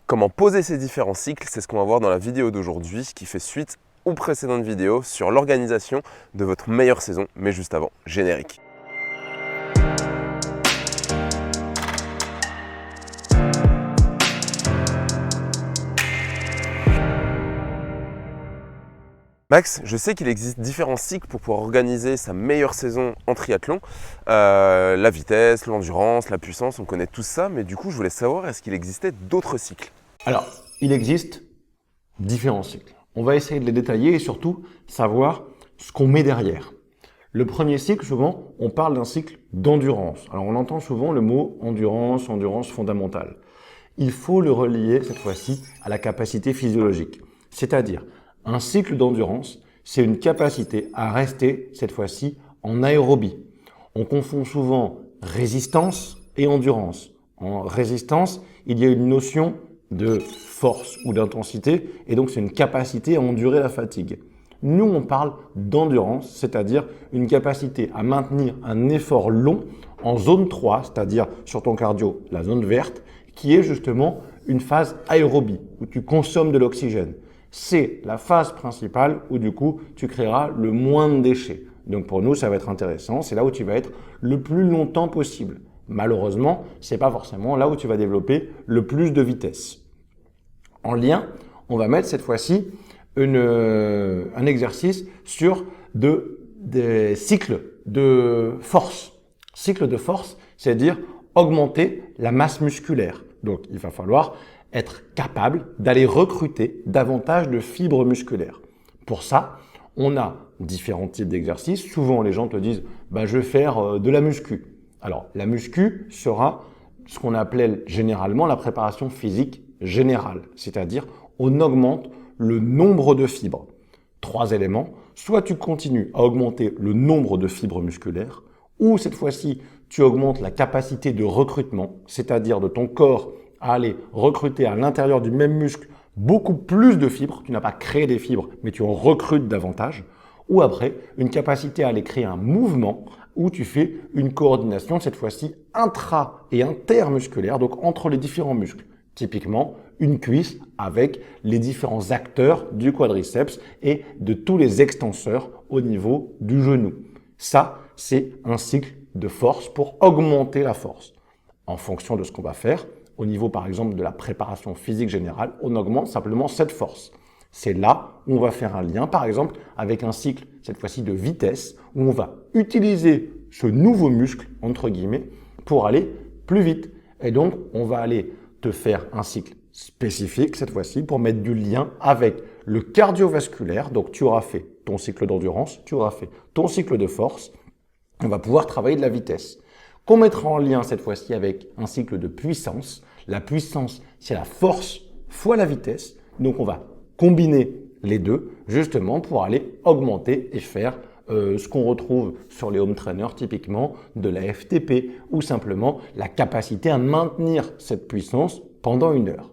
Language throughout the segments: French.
Comment poser ces différents cycles, c'est ce qu'on va voir dans la vidéo d'aujourd'hui qui fait suite aux précédentes vidéos sur l'organisation de votre meilleure saison, mais juste avant, générique. Max, je sais qu'il existe différents cycles pour pouvoir organiser sa meilleure saison en triathlon. La vitesse, l'endurance, la puissance, on connaît tout ça, mais du coup, je voulais savoir, est-ce qu'il existait d'autres cycles? Alors, il existe différents cycles. On va essayer de les détailler et surtout savoir ce qu'on met derrière. Le premier cycle, souvent, on parle d'un cycle d'endurance. Alors, on entend souvent le mot endurance, endurance fondamentale. Il faut le relier, cette fois-ci, à la capacité physiologique. C'est-à-dire, un cycle d'endurance, c'est une capacité à rester, cette fois-ci, en aérobie. On confond souvent résistance et endurance. En résistance, il y a une notion de force ou d'intensité, et donc c'est une capacité à endurer la fatigue. Nous, on parle d'endurance, c'est-à-dire une capacité à maintenir un effort long en zone 3, c'est-à-dire sur ton cardio, la zone verte, qui est justement une phase aérobie, où tu consommes de l'oxygène. C'est la phase principale où du coup, tu créeras le moins de déchets. Donc pour nous, ça va être intéressant, c'est là où tu vas être le plus longtemps possible. Malheureusement, ce n'est pas forcément là où tu vas développer le plus de vitesse. En lien, on va mettre cette fois-ci un exercice sur des cycles de force. Cycle de force, c'est-à-dire augmenter la masse musculaire. Donc, il va falloir être capable d'aller recruter davantage de fibres musculaires. Pour ça, on a différents types d'exercices. Souvent, les gens te disent je vais faire de la muscu. Alors, la muscu sera ce qu'on appelait généralement la préparation physique générale, c'est-à-dire on augmente le nombre de fibres. 3 éléments, soit tu continues à augmenter le nombre de fibres musculaires, ou cette fois-ci, tu augmentes la capacité de recrutement, c'est-à-dire de ton corps à aller recruter à l'intérieur du même muscle beaucoup plus de fibres. Tu n'as pas créé des fibres, mais tu en recrutes davantage. Ou après, une capacité à aller créer un mouvement où tu fais une coordination, cette fois-ci intra- et intermusculaire, donc entre les différents muscles. Typiquement, une cuisse avec les différents acteurs du quadriceps et de tous les extenseurs au niveau du genou. Ça, c'est un cycle de force pour augmenter la force. En fonction de ce qu'on va faire, au niveau par exemple de la préparation physique générale, on augmente simplement cette force. C'est là où on va faire un lien par exemple avec un cycle, cette fois-ci de vitesse, où on va utiliser ce nouveau muscle, entre guillemets, pour aller plus vite. Et donc, on va aller te faire un cycle spécifique cette fois-ci pour mettre du lien avec le cardiovasculaire. Donc, tu auras fait ton cycle d'endurance, tu auras fait ton cycle de force. On va pouvoir travailler de la vitesse qu'on mettra en lien cette fois-ci avec un cycle de puissance. La puissance, c'est la force fois la vitesse. Donc, on va combiner les deux justement pour aller augmenter et faire ce qu'on retrouve sur les home trainers typiquement de la FTP ou simplement la capacité à maintenir cette puissance pendant 1 heure.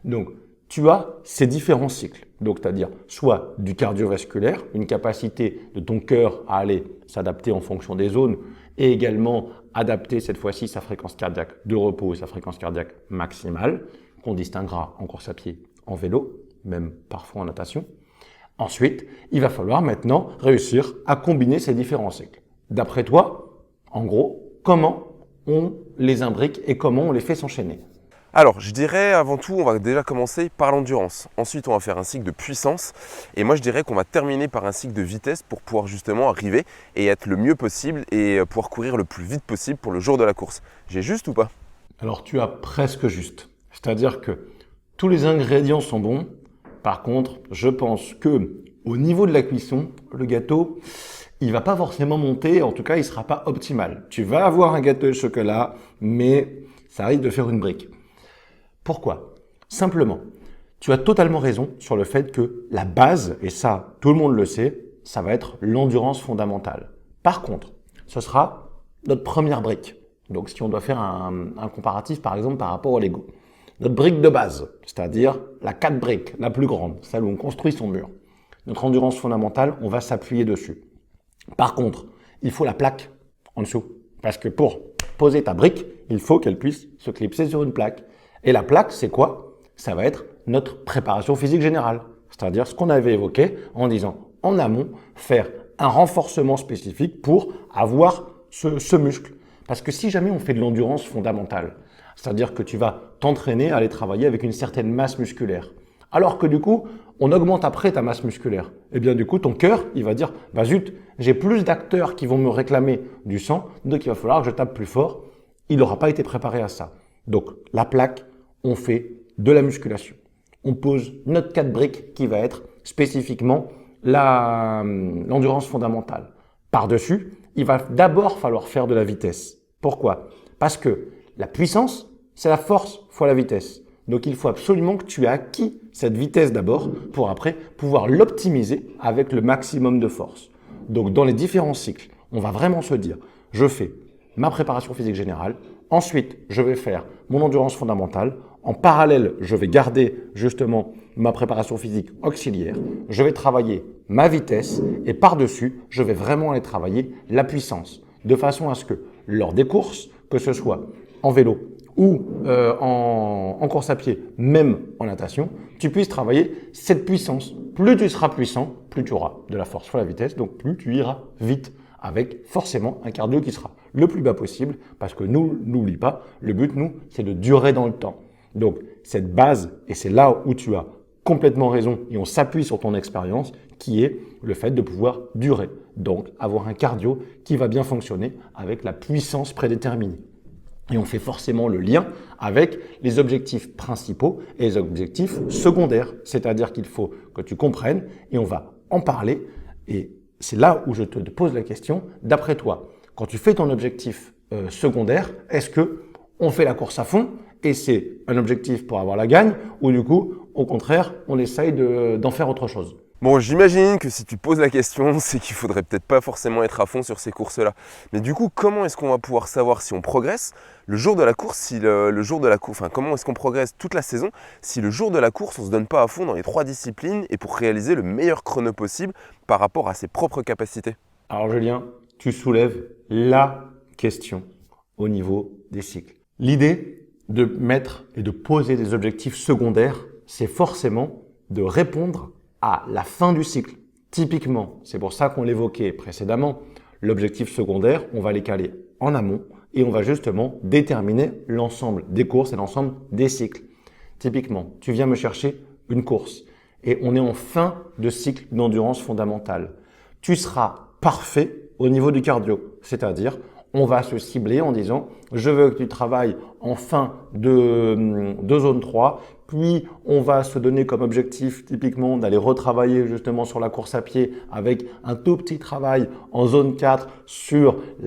Donc, tu as ces différents cycles. Donc, c'est-à-dire soit du cardiovasculaire, une capacité de ton cœur à aller s'adapter en fonction des zones et également adapter cette fois-ci sa fréquence cardiaque de repos et sa fréquence cardiaque maximale qu'on distinguera en course à pied, en vélo, même parfois en natation. Ensuite, il va falloir maintenant réussir à combiner ces différents cycles. D'après toi, en gros, comment on les imbrique et comment on les fait s'enchaîner? Alors, je dirais avant tout, on va déjà commencer par l'endurance. Ensuite, on va faire un cycle de puissance. Et moi, je dirais qu'on va terminer par un cycle de vitesse pour pouvoir justement arriver et être le mieux possible et pouvoir courir le plus vite possible pour le jour de la course. J'ai juste ou pas? Alors, tu as presque juste. C'est-à-dire que tous les ingrédients sont bons. Par contre, je pense que au niveau de la cuisson, le gâteau, il va pas forcément monter. En tout cas, il sera pas optimal. Tu vas avoir un gâteau de chocolat, mais ça risque de faire une brique. Pourquoi? Simplement, tu as totalement raison sur le fait que la base, et ça, tout le monde le sait, ça va être l'endurance fondamentale. Par contre, ce sera notre première brique. Donc, si on doit faire un comparatif, par exemple, par rapport au Lego. Notre brique de base, c'est-à-dire la 4 briques, la plus grande, celle où on construit son mur. Notre endurance fondamentale, on va s'appuyer dessus. Par contre, il faut la plaque en dessous. Parce que pour poser ta brique, il faut qu'elle puisse se clipser sur une plaque. Et la plaque, c'est quoi? Ça va être notre préparation physique générale. C'est-à-dire ce qu'on avait évoqué en disant en amont, faire un renforcement spécifique pour avoir ce muscle. Parce que si jamais on fait de l'endurance fondamentale, c'est-à-dire que tu vas t'entraîner à aller travailler avec une certaine masse musculaire, alors que du coup, on augmente après ta masse musculaire, et bien du coup, ton cœur, il va dire « bah zut, j'ai plus d'acteurs qui vont me réclamer du sang, donc il va falloir que je tape plus fort ». Il n'aura pas été préparé à ça. Donc, la plaque, on fait de la musculation. On pose notre 4 briques qui va être spécifiquement l'endurance fondamentale. Par-dessus, il va d'abord falloir faire de la vitesse. Pourquoi? Parce que la puissance, c'est la force fois la vitesse. Donc, il faut absolument que tu aies acquis cette vitesse d'abord pour après pouvoir l'optimiser avec le maximum de force. Donc, dans les différents cycles, on va vraiment se dire, je fais ma préparation physique générale, ensuite, je vais faire mon endurance fondamentale. En parallèle, je vais garder justement ma préparation physique auxiliaire. Je vais travailler ma vitesse et par-dessus, je vais vraiment aller travailler la puissance de façon à ce que lors des courses, que ce soit en vélo ou en course à pied, même en natation, tu puisses travailler cette puissance. Plus tu seras puissant, plus tu auras de la force sur la vitesse, donc plus tu iras vite avec forcément un cardio qui sera le plus bas possible parce que nous, n'oublie pas, le but, nous, c'est de durer dans le temps. Donc, cette base, et c'est là où tu as complètement raison et on s'appuie sur ton expérience, qui est le fait de pouvoir durer. Donc, avoir un cardio qui va bien fonctionner avec la puissance prédéterminée. Et on fait forcément le lien avec les objectifs principaux et les objectifs secondaires. C'est-à-dire qu'il faut que tu comprennes et on va en parler. Et c'est là où je te pose la question, d'après toi, quand tu fais ton objectif secondaire, est-ce que on fait la course à fond et c'est un objectif pour avoir la gagne ou du coup, au contraire, on essaye d'en faire autre chose? Bon, j'imagine que si tu poses la question, c'est qu'il faudrait peut-être pas forcément être à fond sur ces courses-là. Mais du coup, comment est-ce qu'on va pouvoir savoir si on progresse le jour de la course, si le jour de la course, enfin comment est-ce qu'on progresse toute la saison si le jour de la course, on se donne pas à fond dans les 3 disciplines et pour réaliser le meilleur chrono possible par rapport à ses propres capacités? Alors Julien, tu soulèves la question au niveau des cycles. L'idée de mettre et de poser des objectifs secondaires, c'est forcément de répondre à la fin du cycle. Typiquement, c'est pour ça qu'on l'évoquait précédemment, l'objectif secondaire, on va les caler en amont et on va justement déterminer l'ensemble des courses et l'ensemble des cycles. Typiquement, tu viens me chercher une course et on est en fin de cycle d'endurance fondamentale. Tu seras parfait au niveau du cardio, c'est-à-dire on va se cibler en disant « je veux que tu travailles en fin de zone 3 », puis on va se donner comme objectif typiquement d'aller retravailler justement sur la course à pied avec un tout petit travail en zone 4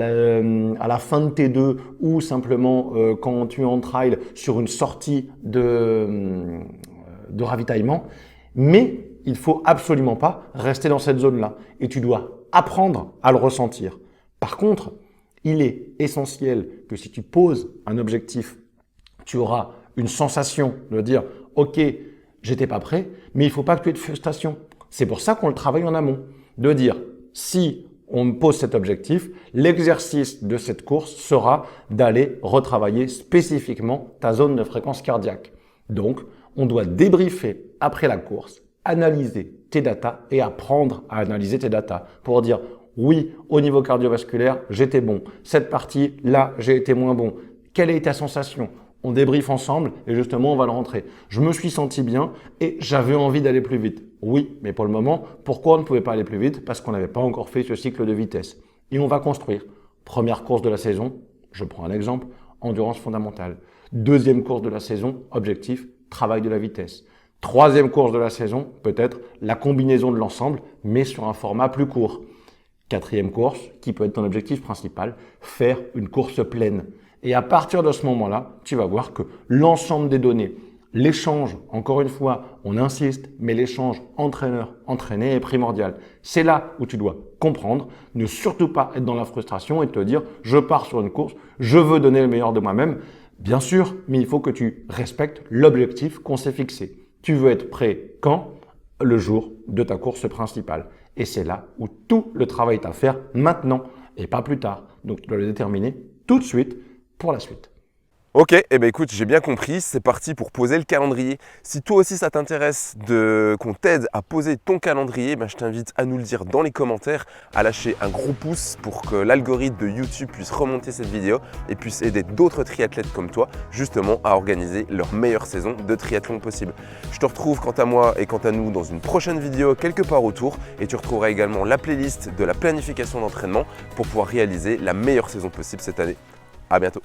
à la fin de T2 ou simplement quand tu es en trail sur une sortie de ravitaillement. Mais il faut absolument pas rester dans cette zone-là et tu dois apprendre à le ressentir. Par contre, il est essentiel que si tu poses un objectif, tu auras une sensation de dire « Ok, j'étais pas prêt, mais il faut pas que tu aies de frustration ». C'est pour ça qu'on le travaille en amont. De dire « Si on me pose cet objectif, l'exercice de cette course sera d'aller retravailler spécifiquement ta zone de fréquence cardiaque ». Donc, on doit débriefer après la course, analyser tes datas et apprendre à analyser tes datas pour dire oui, au niveau cardiovasculaire, j'étais bon. Cette partie, là, j'ai été moins bon. Quelle est ta sensation? On débriefe ensemble et justement, on va le rentrer. Je me suis senti bien et j'avais envie d'aller plus vite. Oui, mais pour le moment, pourquoi on ne pouvait pas aller plus vite? Parce qu'on n'avait pas encore fait ce cycle de vitesse. Et on va construire. Première course de la saison, je prends un exemple, endurance fondamentale. Deuxième course de la saison, objectif, travail de la vitesse. Troisième course de la saison, peut-être la combinaison de l'ensemble, mais sur un format plus court. Quatrième course, qui peut être ton objectif principal, faire une course pleine. Et à partir de ce moment-là, tu vas voir que l'ensemble des données, l'échange, encore une fois, on insiste, mais l'échange entraîneur-entraîné est primordial. C'est là où tu dois comprendre, ne surtout pas être dans la frustration et te dire « je pars sur une course, je veux donner le meilleur de moi-même ». Bien sûr, mais il faut que tu respectes l'objectif qu'on s'est fixé. Tu veux être prêt quand? Le jour de ta course principale. Et c'est là où tout le travail est à faire maintenant et pas plus tard. Donc, tu dois le déterminer tout de suite pour la suite. Ok, eh ben écoute, j'ai bien compris, c'est parti pour poser le calendrier. Si toi aussi ça t'intéresse qu'on t'aide à poser ton calendrier, ben je t'invite à nous le dire dans les commentaires, à lâcher un gros pouce pour que l'algorithme de YouTube puisse remonter cette vidéo et puisse aider d'autres triathlètes comme toi justement à organiser leur meilleure saison de triathlon possible. Je te retrouve quant à moi et quant à nous dans une prochaine vidéo quelque part autour et tu retrouveras également la playlist de la planification d'entraînement pour pouvoir réaliser la meilleure saison possible cette année. À bientôt.